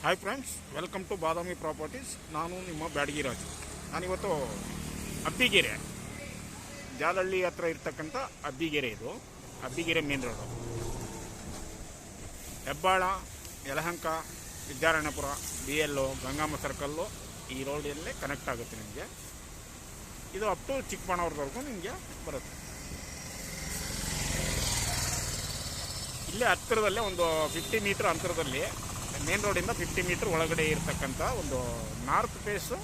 Hi friends, welcome to Badami properties. ನಾನು ನಿಮ್ಮ ಬ್ಯಾಡಗಿರಾಜು. ನಾನಿವತ್ತು ಅಬ್ಬಿಗೆರೆ, ಜಾಲಹಳ್ಳಿ ಹತ್ರ ಇರ್ತಕ್ಕಂಥ ಅಬ್ಬಿಗೆರೆ, ಇದು Abbigere main road. Hebbal, Yelahanka, Vidyaranyapura, BL, Gangamma circle ಈ ರೋಡಲ್ಲೇ ಕನೆಕ್ಟ್ ಆಗುತ್ತೆ ನಿಮಗೆ. ಇದು ಅಪ್ ಟು ಚಿಕ್ಕಬಳ್ಳಾಪುರದವರೆಗೂ ನಿಮಗೆ ಬರುತ್ತೆ. ಇಲ್ಲೇ ಹತ್ತಿರದಲ್ಲೇ ಒಂದು 50 ಮೀಟ್ರ್ ಅಂತರದಲ್ಲಿ, ಮೇನ್ ರೋಡಿಂದ 50 ಮೀಟ್ರ್ ಒಳಗಡೆ ಇರತಕ್ಕಂಥ ಒಂದು ನಾರ್ತ್ ಫೇಸು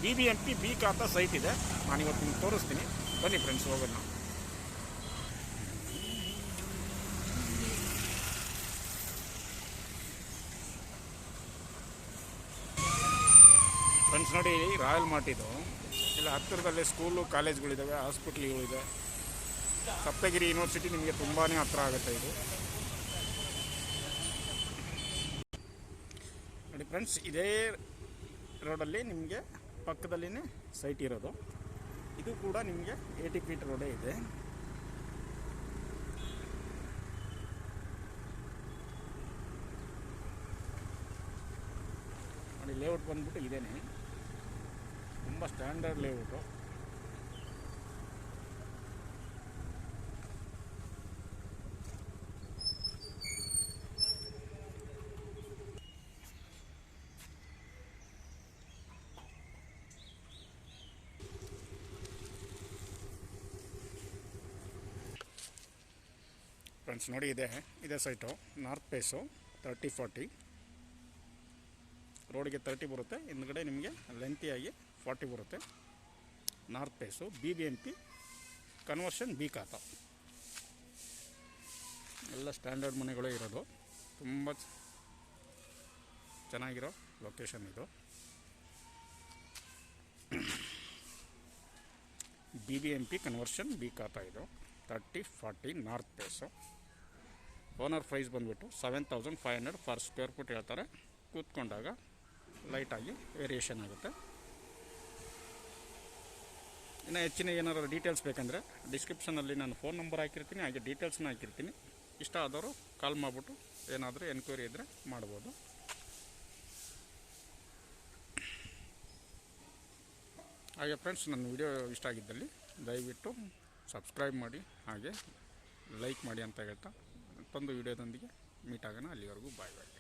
BBMP B ಖಾತಾ ಸೈಟ್ ಇದೆ. ನಾನಿವತ್ತು ನಿಮ್ಗೆ ತೋರಿಸ್ತೀನಿ. ಬನ್ನಿ ಫ್ರೆಂಡ್ಸ್, ಹೋಗೋಣ. ಫ್ರೆಂಡ್ಸ್ ನೋಡಿ, ರಾಯಲ್ ಮಾರ್ಟ್ ಇದು. ಇಲ್ಲ ಹತ್ತಿರದಲ್ಲೇ ಸ್ಕೂಲು, ಕಾಲೇಜ್ಗಳಿದ್ದಾವೆ, ಹಾಸ್ಪಿಟ್ಲ್ಗಳಿದೆ. ಸಪ್ತಗಿರಿ ಯೂನಿವರ್ಸಿಟಿ ನಿಮಗೆ ತುಂಬಾ ಹತ್ತಿರ ಆಗುತ್ತೆ ಇದು. ನೋಡಿ ಫ್ರೆಂಡ್ಸ್, ಇದೇ ರೋಡಲ್ಲಿ ನಿಮಗೆ ಪಕ್ಕದಲ್ಲಿನೇ ಸೈಟ್ ಇರೋದು. ಇದು ಕೂಡ ನಿಮಗೆ 80 ಫೀಟ್ ರೋಡೇ ಇದೆ. ನೋಡಿ, ಲೇಔಟ್ ಬಂದ್ಬಿಟ್ಟು ಇದೇನೆ, ತುಂಬ ಸ್ಟ್ಯಾಂಡರ್ಡ್ ಲೇಔಟು. ಫ್ರೆಂಡ್ಸ್ ನೋಡಿ, ಇದೇ ಸೈಟು. ನಾರ್ತ್ ಫೇಸು 30-40 ರೋಡಿಗೆ 30 ಬರುತ್ತೆ. ಹಿಂದ್ಗಡೆ ನಿಮಗೆ ಲೆಂತಿಯಾಗಿ 40 ಬರುತ್ತೆ. North face BBMP conversion B khata. ಎಲ್ಲ ಸ್ಟ್ಯಾಂಡರ್ಡ್ ಮನೆಗಳೇ ಇರೋದು. ತುಂಬ ಚೆನ್ನಾಗಿರೋ ಲೊಕೇಶನ್ ಇದು. BBMP ಕನ್ವರ್ಷನ್ B ಖಾತಾ ಇದು. 30-40 ನಾರ್ತ್ ಫೇಸು. ಓನರ್ ಪ್ರೈಸ್ ಬಂದುಬಿಟ್ಟು 7,500 ಫರ್ ಸ್ಕ್ವೇರ್ ಫುಟ್ ಹೇಳ್ತಾರೆ. ಕೂತ್ಕೊಂಡಾಗ ಲೈಟಾಗಿ ವೇರಿಯೇಷನ್ ಆಗುತ್ತೆ. ಇನ್ನು ಹೆಚ್ಚಿನ ಏನಾರು ಡೀಟೇಲ್ಸ್ ಬೇಕಂದರೆ ಡಿಸ್ಕ್ರಿಪ್ಷನಲ್ಲಿ ನಾನು ಫೋನ್ ನಂಬರ್ ಹಾಕಿರ್ತೀನಿ, ಹಾಗೆ ಡೀಟೇಲ್ಸ್ನ ಹಾಕಿರ್ತೀನಿ. ಇಷ್ಟ ಆದವರು ಕಾಲ್ ಮಾಡಿಬಿಟ್ಟು ಏನಾದರೂ ಎನ್ಕ್ವೈರಿ ಇದ್ದರೆ ಮಾಡ್ಬೋದು. ಹಾಗೆ ಫ್ರೆಂಡ್ಸ್, ನನ್ನ ವಿಡಿಯೋ ಇಷ್ಟ ಆಗಿದ್ದಲ್ಲಿ ದಯವಿಟ್ಟು ಸಬ್ಸ್ಕ್ರೈಬ್ ಮಾಡಿ, ಹಾಗೆ ಲೈಕ್ ಮಾಡಿ ಅಂತ ಹೇಳ್ತಾ ಮತ್ತೊಂದು ವಿಡಿಯೋದೊಂದಿಗೆ ಮೀಟ್ ಆಗೋಣ. ಅಲ್ಲಿವರೆಗೂ ಬಾಯ್ ಬಾಯ್.